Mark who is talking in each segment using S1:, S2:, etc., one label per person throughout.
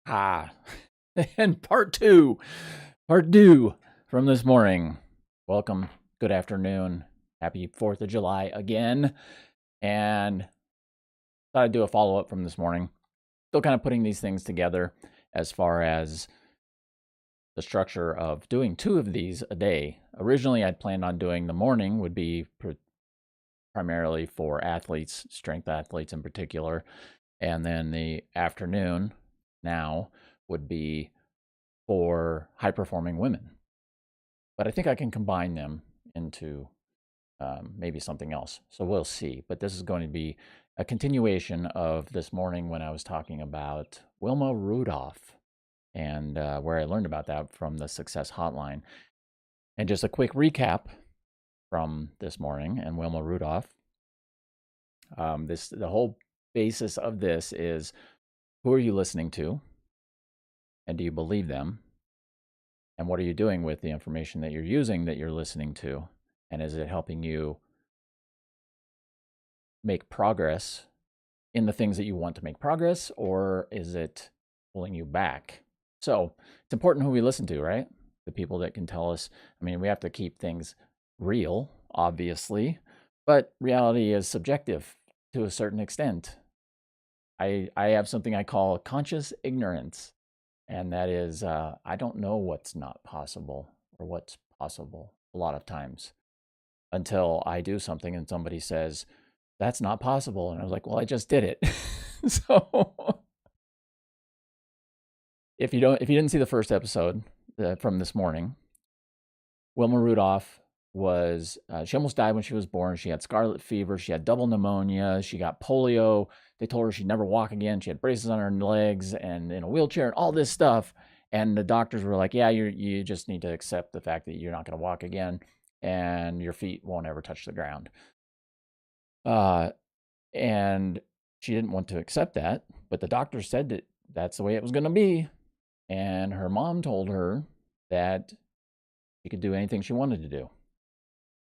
S1: Ah, and part two from this morning. Welcome, good afternoon, happy 4th of July again. And thought I'd do a follow up from this morning. Still kind of putting these things together as far as the structure of doing two of these a day. Originally, I'd planned on doing the morning, would be primarily for athletes, strength athletes in particular. And then the afternoon now would be for high performing women. But I think I can combine them into maybe something else. So we'll see. But this is going to be a continuation of this morning when I was talking about Wilma Rudolph and where I learned about that from the Success Hotline. And just a quick recap from this morning and Wilma Rudolph. The whole basis of this is, who are you listening to, and do you believe them? And what are you doing with the information that you're using, that you're listening to? And is it helping you make progress in the things that you want to make progress, or is it pulling you back? So it's important who we listen to, right? The people that can tell us. I mean, we have to keep things real, obviously, but reality is subjective to a certain extent. I have something I call conscious ignorance, and that is I don't know what's not possible or what's possible a lot of times until I do something and somebody says, that's not possible. And I was like, well, I just did it. So if you didn't see the first episode from this morning, Wilma Rudolph was she almost died when she was born. She had scarlet fever. She had double pneumonia. She got polio. They told her she'd never walk again. She had braces on her legs and in a wheelchair and all this stuff. And the doctors were like, yeah, you just need to accept the fact that you're not going to walk again and your feet won't ever touch the ground. And she didn't want to accept that, but the doctor said that that's the way it was going to be. And her mom told her that she could do anything she wanted to do.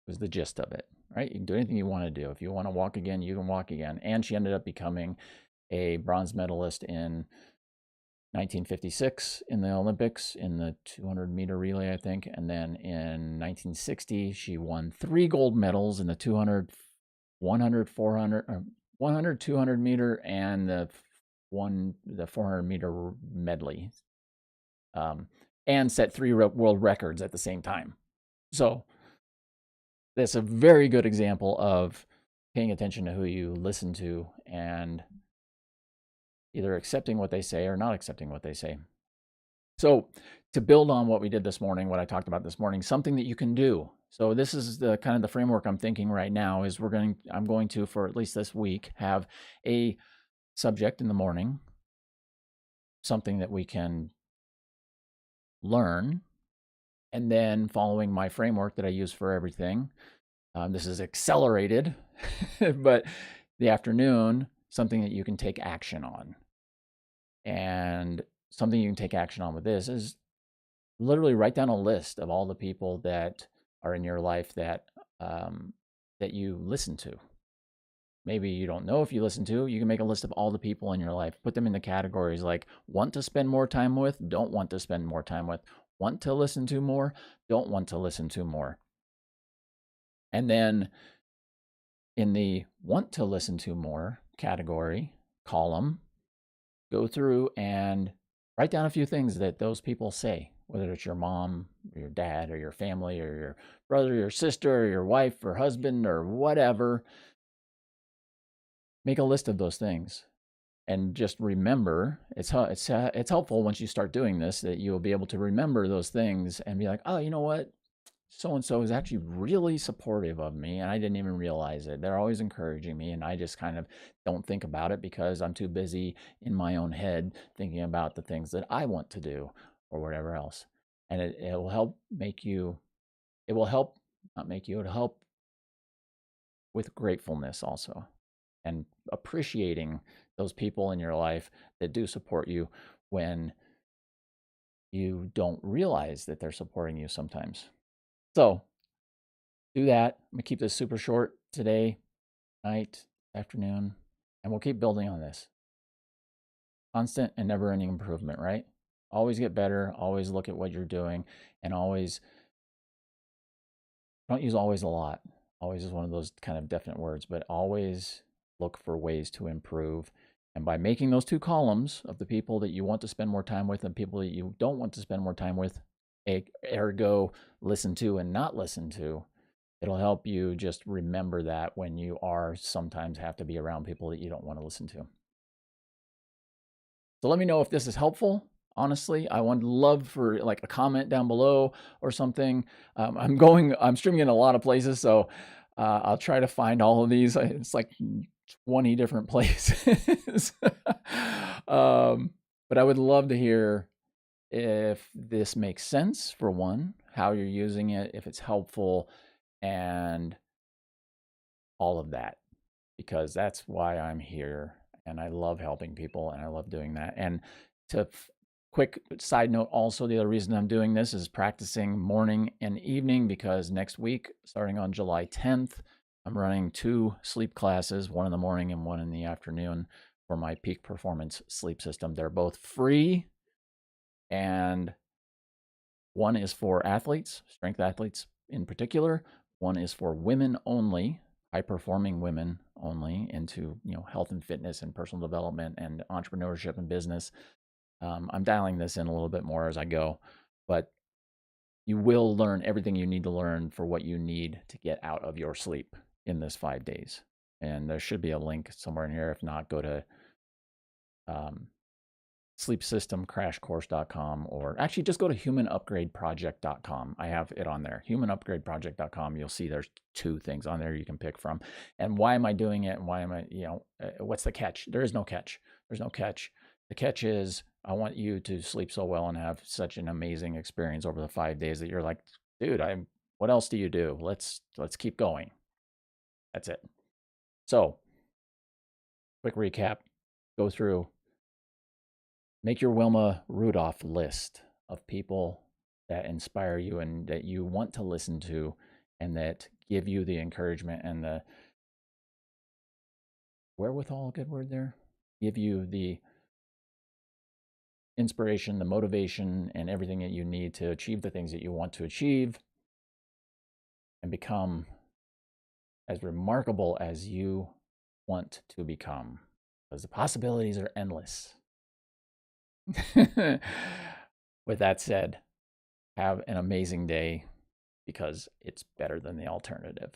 S1: Was the gist of it, right? You can do anything you want to do. If you want to walk again, you can walk again. And she ended up becoming a bronze medalist in 1956 in the Olympics in the 200-meter relay, I think. And then in 1960, she won 3 gold medals in the 200, 100, 400, 100, 200-meter, and the 400-meter medley, and set 3 world records at the same time. So that's a very good example of paying attention to who you listen to and either accepting what they say or not accepting what they say. So to build on what we did this morning, what I talked about this morning, something that you can do. So this is the kind of the framework I'm thinking right now is I'm going to, for at least this week, have a subject in the morning, something that we can learn, and then following my framework that I use for everything. This is accelerated, but the afternoon, something that you can take action on. And something you can take action on with this is literally write down a list of all the people that are in your life that that you listen to. Maybe you don't know if you listen to. You can make a list of all the people in your life. Put them in the categories like want to spend more time with, don't want to spend more time with, want to listen to more, don't want to listen to more. And then in the want to listen to more category column, go through and write down a few things that those people say, whether it's your mom, or your dad, or your family, or your brother, or your sister, or your wife, or husband, or whatever. Make a list of those things. And just remember, it's helpful once you start doing this that you'll be able to remember those things and be like, oh, you know what? So and so is actually really supportive of me, and I didn't even realize it. They're always encouraging me, and I just kind of don't think about it because I'm too busy in my own head thinking about the things that I want to do or whatever else. And it will help make you, it will help, not make you, it'll help with gratefulness also and appreciating those people in your life that do support you when you don't realize that they're supporting you sometimes. So do that. I'm gonna keep this super short today, night, afternoon, and we'll keep building on this. Constant and never ending improvement, right? Always get better, always look at what you're doing, and always don't use always a lot. Always is one of those kind of definite words, but always look for ways to improve. And by making those two columns of the people that you want to spend more time with and people that you don't want to spend more time with, ergo listen to and not listen to, it'll help you just remember that when you are sometimes have to be around people that you don't want to listen to. So let me know if this is helpful. Honestly, I would love for like a comment down below or something. I'm streaming in a lot of places, so I'll try to find all of these. It's like 20 different places. But I would love to hear if this makes sense, for one, how you're using it, if it's helpful, and all of that, because that's why I'm here. And I love helping people and I love doing that. And to quick side note, also, the other reason I'm doing this is practicing morning and evening, because next week, starting on July 10th, I'm running 2 sleep classes, one in the morning and one in the afternoon, for my peak performance sleep system. They're both free, and one is for athletes, strength athletes in particular. One is for women only, high performing women only, into health and fitness and personal development and entrepreneurship and business. I'm dialing this in a little bit more as I go, but you will learn everything you need to learn for what you need to get out of your sleep in this 5 days. And there should be a link somewhere in here. If not, go to sleepsystemcrashcourse.com, or actually just go to humanupgradeproject.com. I have it on there, humanupgradeproject.com. You'll see there's 2 things on there you can pick from. And why am I doing it? And why am I, what's the catch? There is no catch. There's no catch. The catch is I want you to sleep so well and have such an amazing experience over the 5 days that you're like, dude, what else do you do? Let's keep going. That's it. So, quick recap. Go through. Make your Wilma Rudolph list of people that inspire you and that you want to listen to, and that give you the encouragement and the wherewithal, good word there, give you the inspiration, the motivation, and everything that you need to achieve the things that you want to achieve and become as remarkable as you want to become, because the possibilities are endless. With that said, have an amazing day, because it's better than the alternative.